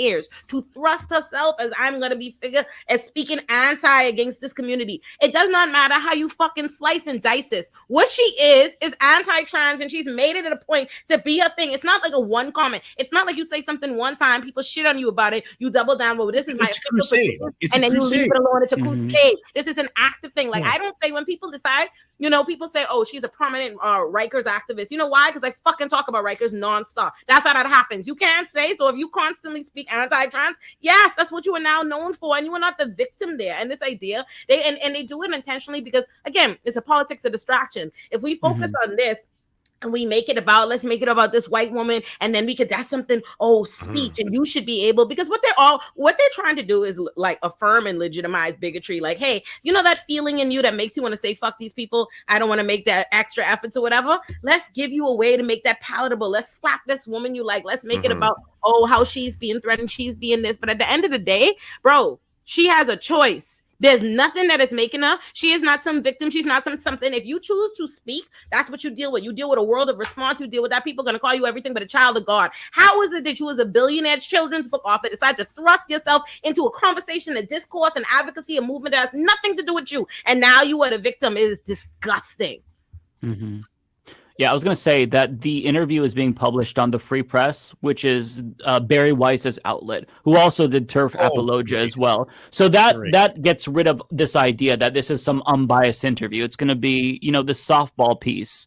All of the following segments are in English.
ears to thrust herself as I'm going to be figured as speaking anti against this community. It does not matter how you fucking slice and dice this. What she is anti-trans, and she's made it at a point to be a thing. It's not like a one comment. It's not like you say something one time, people shit on you about it, you double down. Well, this is my crusade. And then you leave it alone. It's a crusade. This is an active thing. Like I don't say when people decide, people say, oh, she's a prominent Rikers activist. You know why? Because I fucking talk about Rikers nonstop. That's how that happens. You can't say, so if you constantly speak anti-trans, yes, that's what you are now known for, and you are not the victim there. And this idea, they do it intentionally because, again, it's a politics of distraction. If we focus on this, and we make it about, let's make it about this white woman, and then that's something, speech, and you should be able, because what they're trying to do is like affirm and legitimize bigotry. Like, hey, that feeling in you that makes you want to say, fuck these people, I don't want to make that extra effort or whatever. Let's give you a way to make that palatable. Let's slap this woman you like. Let's make it about, how she's being threatened, she's being this. But at the end of the day, bro, she has a choice. There's nothing that is making her. She is not some victim. She's not something. If you choose to speak, that's what you deal with. You deal with a world of response. You deal with that. People are going to call you everything but a child of God. How is it that you, as a billionaire children's book author, decide to thrust yourself into a conversation, a discourse, an advocacy, a movement that has nothing to do with you? And now you are the victim. It is disgusting. Mm-hmm. Yeah, I was going to say that the interview is being published on the Free Press, which is Barry Weiss's outlet, who also did TERF Apologia as well. So that gets rid of this idea that this is some unbiased interview. It's going to be, the softball piece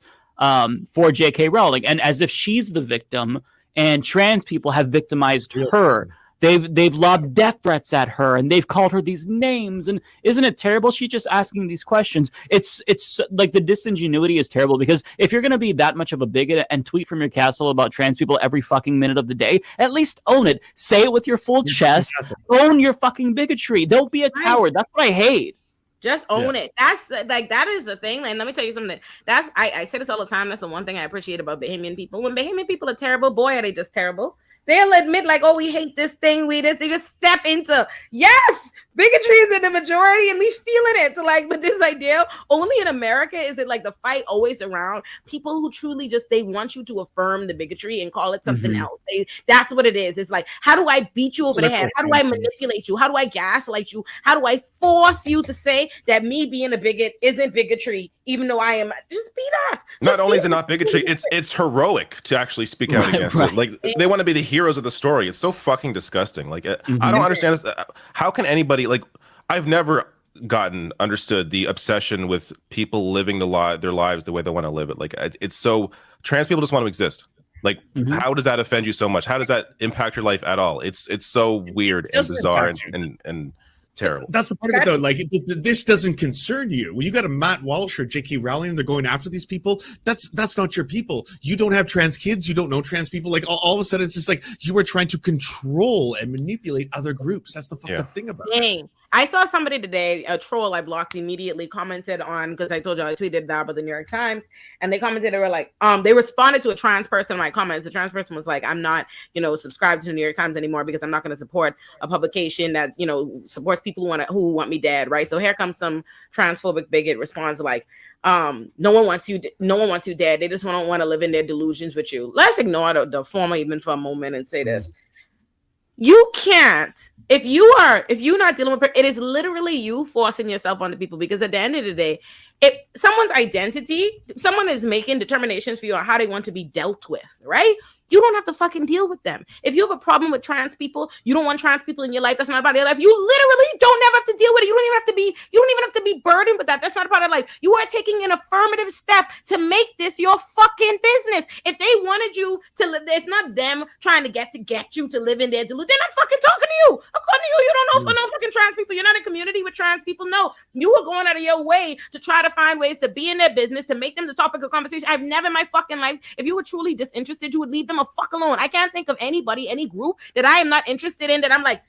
for J.K. Rowling, and as if she's the victim and trans people have victimized her. They've lobbed death threats at her, and they've called her these names. And isn't it terrible? She's just asking these questions. It's like the disingenuity is terrible, because if you're going to be that much of a bigot and tweet from your castle about trans people every fucking minute of the day, at least own it. Say it with your full chest. Own your fucking bigotry. Don't be a coward. That's what I hate. Just own it. That's that is the thing. And let me tell you something. I say this all the time. That's the one thing I appreciate about Bahamian people. When Bahamian people are terrible, boy, are they just terrible. They'll admit, like, we hate this thing, they just step into, yes, bigotry is in the majority and we feeling it. So but this idea, only in America is it like the fight always around people who truly they want you to affirm the bigotry and call it something else. That's what it is. It's like, how do I beat you over the head? How do I manipulate you? How do I gaslight you? How do I force you to say that me being a bigot isn't bigotry, even though I am? Just be that. Not only is it not bigotry, it's heroic to actually speak out against it. Like, they want to be the heroes of the story. It's so fucking disgusting. Like, I don't understand this. How can anybody, like, I've never understood the obsession with people living their lives the way they want to live it. Like, it's so, trans people just want to exist. Like, how does that offend you so much? How does that impact your life at all? It's so weird and bizarre and terrible. That's the part of it, though. Like, this doesn't concern you. When you got a Matt Walsh or J.K. Rowling and they're going after these people, that's not your people. You don't have trans kids. You don't know trans people. Like, all of a sudden, it's just like you are trying to control and manipulate other groups. That's the fucked up thing about it. I saw somebody today, a troll I blocked immediately, commented on, because I told you I tweeted that about the New York Times, and they commented, they were like, they responded to a trans person in my comments. The trans person was like, I'm not, subscribed to the New York Times anymore because I'm not going to support a publication that, supports people who want me dead, right? So here comes some transphobic bigot responds like, no one wants you dead. They just don't want to live in their delusions with you. Let's ignore the former even for a moment and say this. You can't, if you're not dealing with it, is literally you forcing yourself onto people, because at the end of the day, if someone's identity, someone is making determinations for you on how they want to be dealt with, right? You don't have to fucking deal with them. If you have a problem with trans people, you don't want trans people in your life. That's not about your life. You literally don't ever have to deal with it. You don't even have to be burdened with that. That's not a part of life. You are taking an affirmative step to make this your fucking business. If they wanted you to, it's not them trying to get you to live in their delusion. They're not fucking talking to you. According to you, you don't know for no fucking trans people. You're not in a community with trans people. No, you are going out of your way to try to find ways to be in their business, to make them the topic of conversation. I've never in my fucking life, if you were truly disinterested, you would leave them a fuck alone. I can't think of anybody, any group that I am not interested in, that I'm like,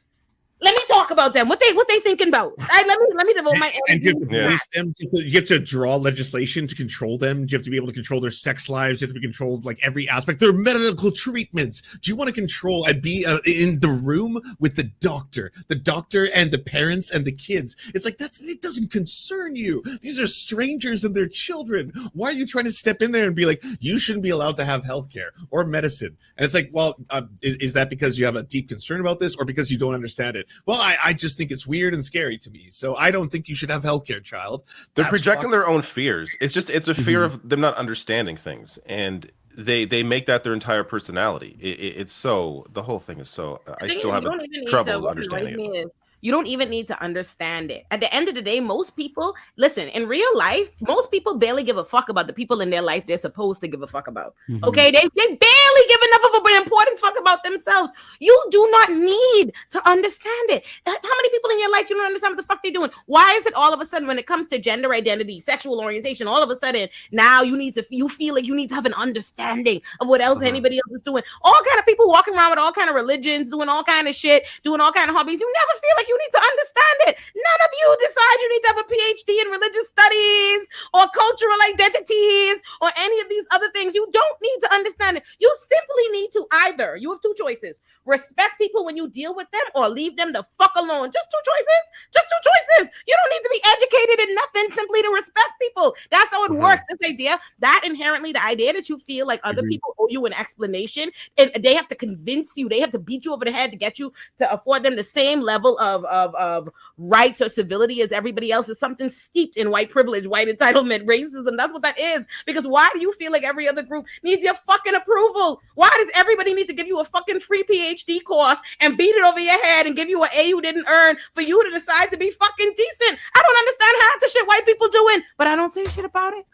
Let me talk about them. What they thinking about? Let me devote my energy. And you have to police them. You have to draw legislation to control them. You have to be able to control their sex lives. You have to be controlled like every aspect. Their medical treatments. Do you want to control and be in the room with the doctor and the parents and the kids? It's like it doesn't concern you. These are strangers and their children. Why are you trying to step in there and be like, you shouldn't be allowed to have healthcare or medicine? And it's like, well, is that because you have a deep concern about this or because you don't understand it? Well, I just think it's weird and scary to me. So I don't think you should have healthcare, child. They're projecting their own fears. It's a fear of them not understanding things. And they make that their entire personality. It's so, the whole thing is so, I still have trouble understanding it. You don't even need to understand it. At the end of the day, most people, listen, in real life, most people barely give a fuck about the people in their life they're supposed to give a fuck about. Okay? They barely give enough of an important fuck about themselves. You do not need to understand it. How many people in your life you don't understand what the fuck they're doing? Why is it all of a sudden when it comes to gender identity, sexual orientation, all of a sudden now you feel like you need to have an understanding of what else anybody else is doing? All kind of people walking around with all kind of religions, doing all kind of shit, doing all kind of hobbies. You never feel like you need to understand it. None of you decide you need to have a PhD in religious studies or cultural identities or any of these other things. You don't need to understand it. You simply need to either, you have two choices: respect people when you deal with them or leave them the fuck alone. Just two choices. Just two choices. You don't need to be educated in nothing simply to respect people. That's how it works. This idea, that inherently, the idea that you feel like other people owe you an explanation and they have to convince you, they have to beat you over the head to get you to afford them the same level of rights or civility as everybody else is something steeped in white privilege, white entitlement, racism. That's what that is. Because why do you feel like every other group needs your fucking approval? Why does everybody need to give you a fucking free PhD course and beat it over your head and give you an A you didn't earn for you to decide to be fucking decent? I don't understand half the shit white people doing, but I don't say shit about it.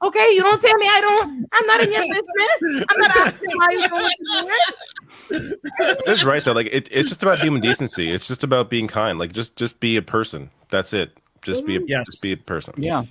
Okay, you don't tell me I don't. I'm not in your business. I'm not asking why you don't do it. That's right though. Like it's just about human decency. It's just about being kind. Like just be a person. That's it. Just be a person. Yeah.